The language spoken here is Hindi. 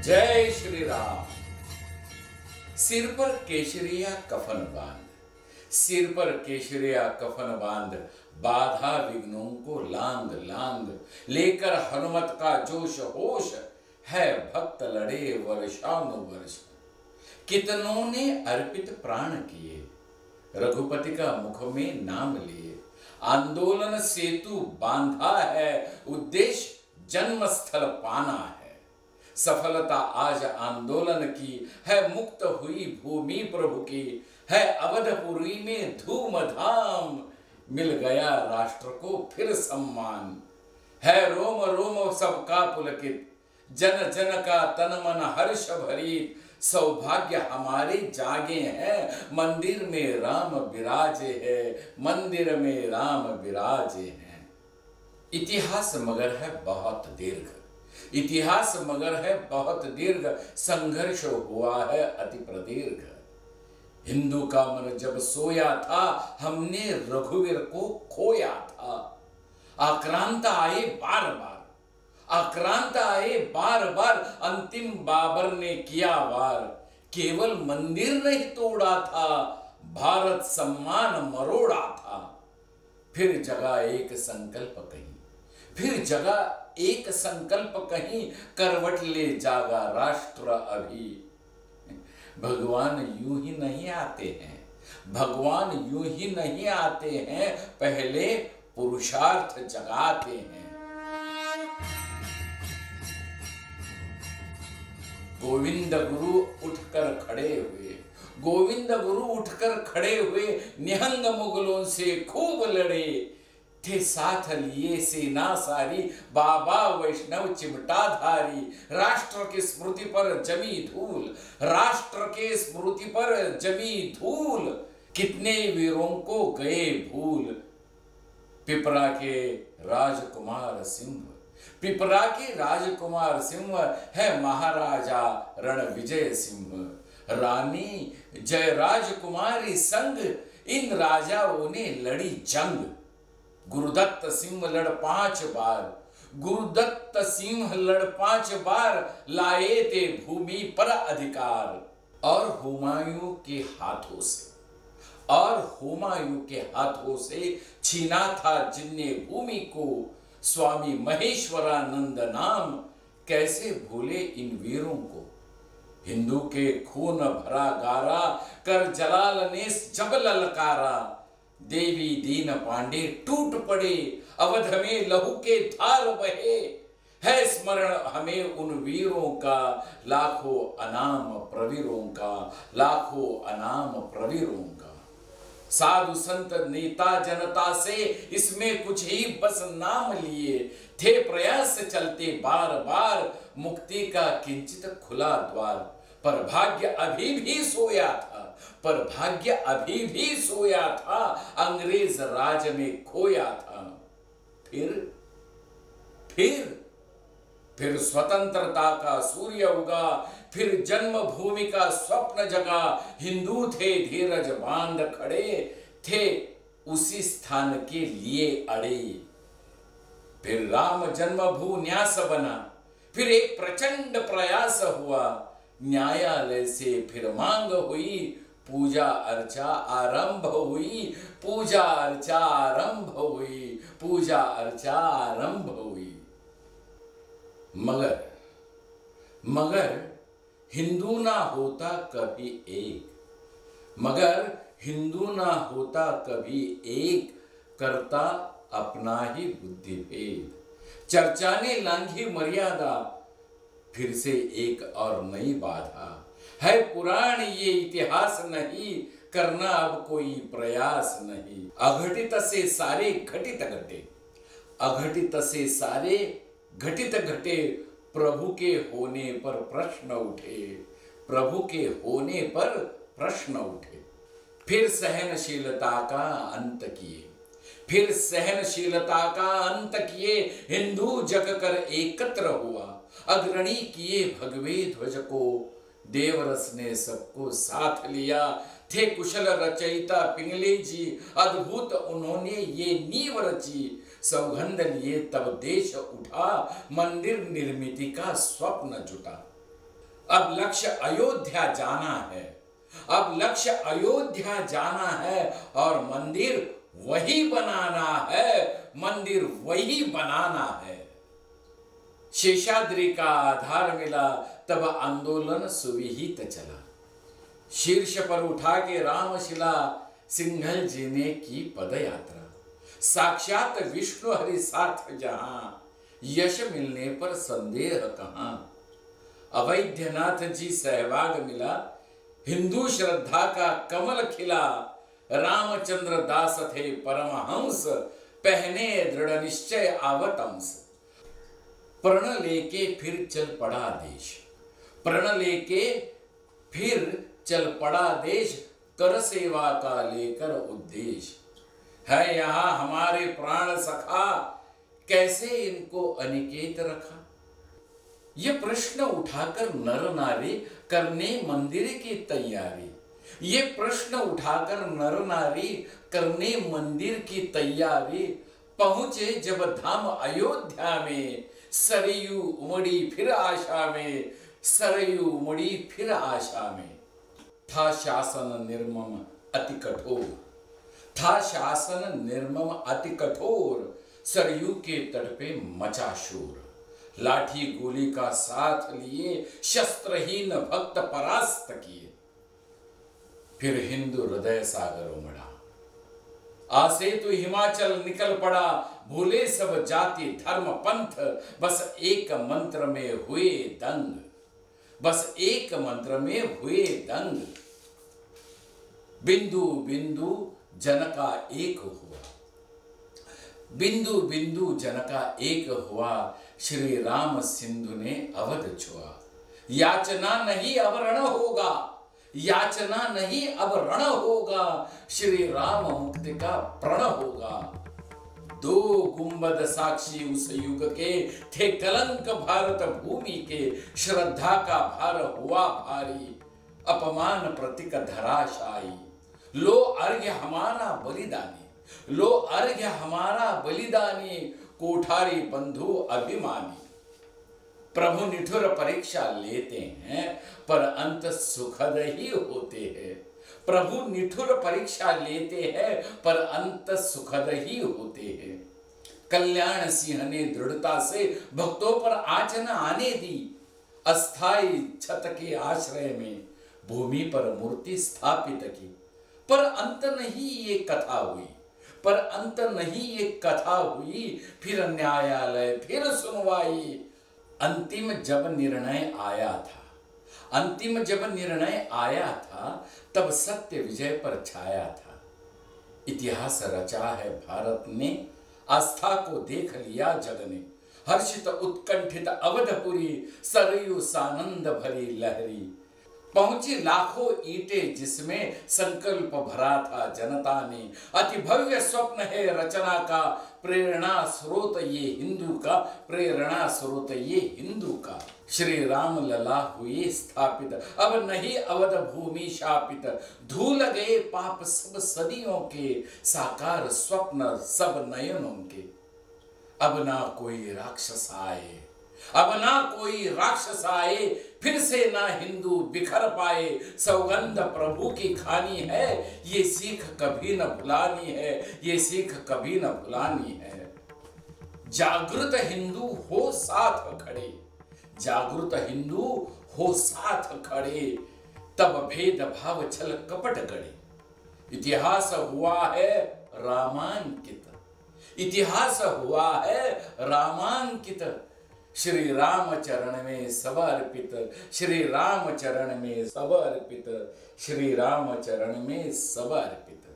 जय श्री राम। सिर पर केशरिया कफन बांध, सिर पर केशरिया कफन बांध, बाधा विघ्नों को लांग लांग, लेकर हनुमत का जोश होश, है भक्त लड़े वर्षानुवर्ष। कितनों ने अर्पित प्राण किए, रघुपति का मुख में नाम लिए। आंदोलन सेतु बांधा है, उद्देश्य जन्मस्थल पाना है। सफलता आज आंदोलन की है, मुक्त हुई भूमि प्रभु की है। अवधपुरी में धूमधाम, मिल गया राष्ट्र को फिर सम्मान। है रोम रोम सबका पुलकित, जन जन का तन मन हर्ष भरित। सौभाग्य हमारे जागे हैं, मंदिर में राम विराजे है, मंदिर में राम विराजे हैं। इतिहास मगर है बहुत दीर्घ, इतिहास मगर है बहुत दीर्घ, संघर्ष हुआ है अति प्रदीर्घ। हिंदू का मन जब सोया था, हमने रघुवीर को खोया था। आक्रांत आए बार बार, आक्रांत आए बार बार, अंतिम बाबर ने किया वार। केवल मंदिर नहीं तोड़ा था, भारत सम्मान मरोड़ा था। फिर जगा एक संकल्प कहीं, फिर जगा एक संकल्प कहीं, करवट ले जागा राष्ट्र अभी। भगवान यूं ही नहीं आते हैं, भगवान यूं ही नहीं आते हैं, पहले पुरुषार्थ जगाते हैं। गोविंद गुरु उठकर खड़े हुए, गोविंद गुरु उठकर खड़े हुए, निहंग मुगलों से खूब लड़े थे। साथ लिए सेना सारी, बाबा वैष्णव चिमटाधारी। राष्ट्र की स्मृति पर जमी धूल, राष्ट्र के स्मृति पर जमी धूल, कितने वीरों को गए भूल। पिपरा के राजकुमार सिंह, पिपरा के राजकुमार सिंह है महाराजा रणविजय सिंह। रानी जय राजकुमारी संग, इन राजाओं ने लड़ी जंग। गुरुदत्त सिंह लड़ 5 बार, गुरुदत्त सिंह लड़ 5 बार, लाए थे भूमि पर अधिकार। और हुमायूं के हाथों से, और हुमायूं के हाथों से छीना था जिनने भूमि को। स्वामी महेश्वरानंद नाम, कैसे भूले इन वीरों को। हिंदू के खून भरा गारा, कर जलाल ने जब ललकारा। देवी दीन पांडे टूट पड़े, अवध में लहू के धार बहे। है स्मरण हमें उन वीरों का, लाखों अनाम प्रवीरों का, लाखों अनाम प्रवीरों का। साधु संत नेता जनता से इसमें कुछ ही बस नाम लिए थे। प्रयास चलते बार बार, मुक्ति का किंचित खुला द्वार। पर भाग्य अभी भी सोया था, पर भाग्य अभी भी सोया था, अंग्रेज राज में खोया था। फिर स्वतंत्रता का सूर्य उगा, फिर जन्मभूमि का स्वप्न जगा। हिंदू थे धीरज बांध खड़े, थे उसी स्थान के लिए अड़े। फिर राम जन्मभू न्यास बना, फिर एक प्रचंड प्रयास हुआ। न्यायालय से फिर मांग हुई, पूजा अर्चा आरंभ हुई, पूजा अर्चा आरंभ हुई, पूजा अर्चा आरंभ हुई। मगर हिंदू ना होता कभी एक, मगर हिंदू ना होता कभी एक, करता अपना ही बुद्धि भेद। चर्चा ने लांघी मर्यादा, फिर से एक और नई बाधा। है पुराण ये इतिहास नहीं, करना अब कोई प्रयास नहीं। अघटित से सारे घटित घटे, अघटित से सारे घटित घटे। प्रभु के होने पर प्रश्न उठे, प्रभु के होने पर प्रश्न उठे। फिर सहनशीलता का अंत किए, फिर सहनशीलता का अंत किए। हिंदू जग कर एकत्र हुआ, अग्रणी किए भगवे ध्वज को। देवरस ने सबको साथ लिया, थे कुशल रचयिता पिंगले जी। अद्भुत उन्होंने ये नींव रची, सौगंध लिए तब देश उठा। मंदिर निर्मिति का स्वप्न जुटा, अब लक्ष्य अयोध्या जाना है, अब लक्ष्य अयोध्या जाना है और मंदिर वही बनाना है, मंदिर वही बनाना है। शेषाद्रि का आधार मिला तब आंदोलन सुविहित चला। शीर्ष पर उठा के रामशिला सिंघल जी ने की पदयात्रा। साक्षात विष्णु हरि साथ जहां, यश मिलने पर संदेह कहां। अवैद्यनाथ जी सहभाग मिला, हिंदू श्रद्धा का कमल खिला। रामचंद्र दास थे परमहंस, पहने दृढ़ निश्चय आवतंस। प्रण लेके फिर चल पड़ा देश, प्रण लेके फिर चल पड़ा देश। कर सेवा का लेकर उद्देश्य है यहाँ हमारे प्राण सखा, कैसे इनको अनिकेत रखा। ये प्रश्न उठाकर नर नारी करने मंदिर की तैयारी, ये प्रश्न उठाकर नर नारी करने मंदिर की तैयारी। पहुंचे जब धाम अयोध्या में, सरयू उमड़ी फिर आशा में, सरयू उमड़ी फिर आशा में। था शासन निर्मम अति कठोर, था शासन निर्मम अति कठोर। सरयू के तट पे मचा शोर, लाठी गोली का साथ लिए शस्त्रहीन भक्त परास्त किए। फिर हिंदू हृदय सागर उमड़ा, आसे तो हिमाचल निकल पड़ा। भूले सब जाति धर्म पंथ, बस एक मंत्र में हुए दंग, बस एक मंत्र में हुए दंग। बिंदु बिंदु जन का एक हुआ, बिंदु बिंदु जन का एक हुआ। श्री राम सिंधु ने अवध छुआ। याचना नहीं अब रण होगा, याचना नहीं अब रण होगा। श्री राम मुक्ति का प्रण होगा। दो गुंबद साक्षी उस युग के थे, कलंक भारत भूमि के। श्रद्धा का भार हुआ भारी, अपमान प्रतीक धराशायी। लो अर्घ्य हमारा बलिदानी, लो अर्घ्य हमारा बलिदानी। कोठारी बंधु अभिमानी, प्रभु निठुर परीक्षा लेते हैं पर अंत सुखद ही होते हैं। प्रभु निठुर परीक्षा लेते हैं पर अंत सुखद ही होते हैं। कल्याण सिंह ने दृढ़ता से भक्तों पर आँच न आने दी। अस्थाई छत के आश्रय में भूमि पर मूर्ति स्थापित की। पर अंत नहीं ये कथा हुई, पर अंत नहीं ये कथा हुई। फिर न्यायालय, फिर सुनवाई। अंतिम जब निर्णय आया था, अंतिम जब निर्णय आया था, तब सत्य विजय पर छाया था। इतिहास रचा है भारत ने, आस्था को देख लिया जग ने। हर्षित उत्कंठित अवधपुरी, सरयू सानंद भरी लहरी। पहुंची लाखों ईंटें जिसमें संकल्प भरा था जनता ने। अति भव्य स्वप्न है रचना का, प्रेरणा स्रोत ये हिंदू का, प्रेरणा स्रोत ये हिंदू का। श्री राम लला हुए स्थापित, अब नहीं अवध भूमि शापित। धूल गए पाप सब सदियों के, साकार स्वप्न सब नयनों के। अब ना कोई राक्षस आए, अब ना कोई राक्षस आए, फिर से ना हिंदू बिखर पाए। सौगंध प्रभु की खानी है, ये सीख कभी न भुलानी है, ये सीख कभी न भुलानी है। जागृत हिंदू हो साथ खड़े, जागृत हिंदू हो साथ खड़े। तब भेदभाव छल कपट गड़े। इतिहास हुआ है रामांकित, इतिहास हुआ है रामांकित। श्री राम चरण में सब अर्पित, श्री राम चरण में सब अर्पित, श्री राम चरण में सब अर्पित।